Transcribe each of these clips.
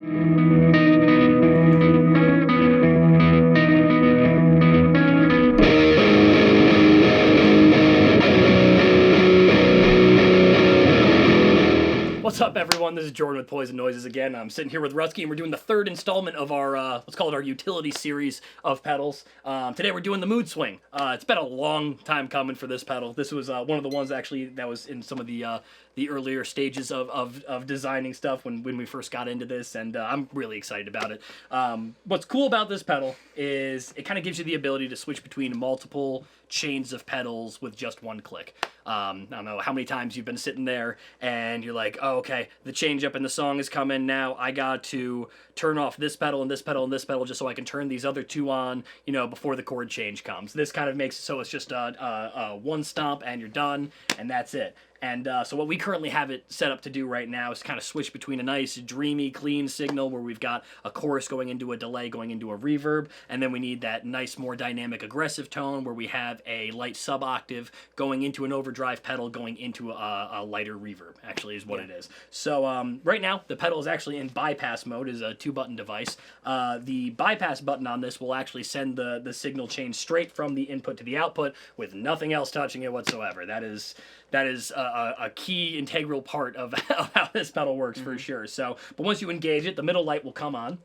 What's up, everyone? This is Jordan with Poison Noises again. I'm sitting here with Rusky, and we're doing the third installment of our, let's call it our utility series of pedals. Today we're doing the Mood Swing. It's been a long time coming for this pedal. This was one of the ones actually that was in some of the earlier stages of designing stuff when we first got into this, and I'm really excited about it. What's cool about this pedal is it kind of gives you the ability to switch between multiple chains of pedals with just one click. I don't know how many times you've been sitting there and you're like, oh, okay, the change up in the song is coming now. I got to turn off this pedal and this pedal and this pedal just so I can turn these other two on, you know, before the chord change comes. This kind of makes it so it's just one stomp and you're done, and that's it. And so what we currently have it set up to do right now is kind of switch between a nice, dreamy, clean signal where we've got a chorus going into a delay, going into a reverb, and then we need that nice, more dynamic, aggressive tone where we have a light sub-octave going into an overdrive pedal, going into a lighter reverb, actually, is what it is. So right now, the pedal is actually in bypass mode, is a 2-button device. The bypass button on this will actually send the signal change straight from the input to the output with nothing else touching it whatsoever. That is a key integral part of how this pedal works for sure. So, but once you engage it, the middle light will come on,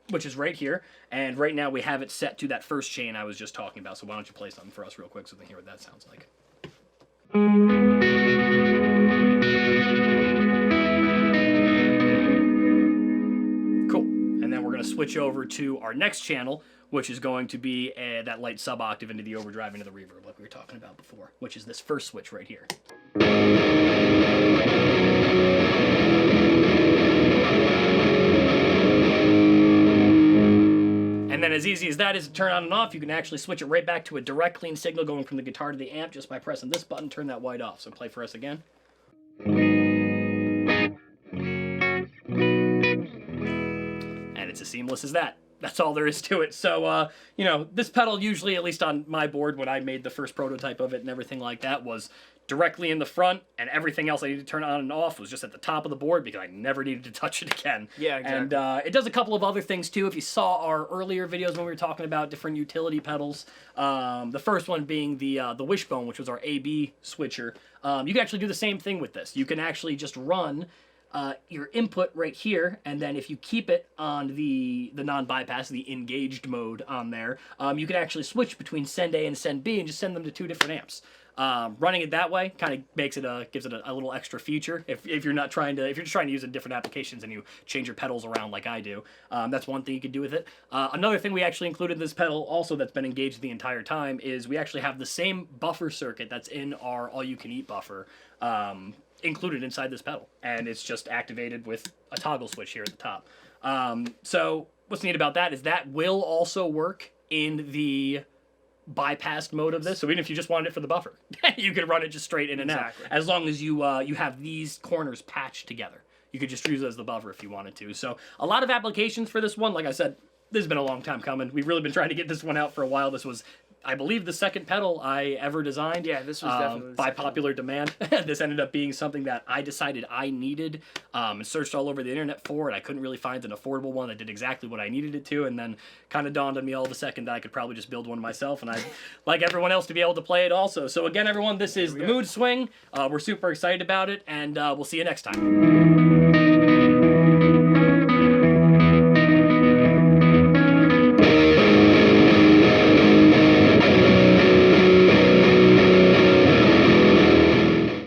which is right here. And right now we have it set to that first chain I was just talking about. So why don't you play something for us real quick so they can hear what that sounds like. Cool. And then we're going to switch over to our next channel, which is going to be that light sub-octave into the overdrive, into the reverb, like we were talking about before, which is this first switch right here. And then as easy as that is to turn on and off, you can actually switch it right back to a direct clean signal going from the guitar to the amp just by pressing this button, turn that white off. So play for us again. And it's as seamless as that. That's all there is to it. So, you know, this pedal usually, at least on my board when I made the first prototype of it and everything like that, was directly in the front, and everything else I needed to turn on and off was just at the top of the board because I never needed to touch it again. Yeah, exactly. And it does a couple of other things too. If you saw our earlier videos when we were talking about different utility pedals, the first one being the Wishbone, which was our AB switcher, you can actually do the same thing with this. You can actually just run your input right here, and then if you keep it on the non-bypass, the engaged mode on there, you can actually switch between send A and send B and just send them to two different amps. Running it that way kind of makes it gives it a little extra feature if you're not trying to, if you're just trying to use it in different applications and you change your pedals around like I do. That's one thing you could do with it. Another thing we actually included in this pedal also that's been engaged the entire time is we actually have the same buffer circuit that's in our all-you-can-eat buffer included inside this pedal, and it's just activated with a toggle switch here at the top. So what's neat about that is that will also work in the bypassed mode of this. So even if you just wanted it for the buffer, you could run it just straight in and out, as long as you you have these corners patched together. You could just use it as the buffer if you wanted to. So a lot of applications for this one. Like I said, this has been a long time coming. We've really been trying to get this one out for a while. This was, I believe, the second pedal I ever designed. Yeah, this was definitely by popular demand. This ended up being something that I decided I needed and searched all over the internet for it. I couldn't really find an affordable one that did exactly what I needed it to, and then kind of dawned on me all of a second that I could probably just build one myself, and I'd like everyone else to be able to play it also. So again, everyone, this is the Mood Swing. We're super excited about it, and we'll see you next time.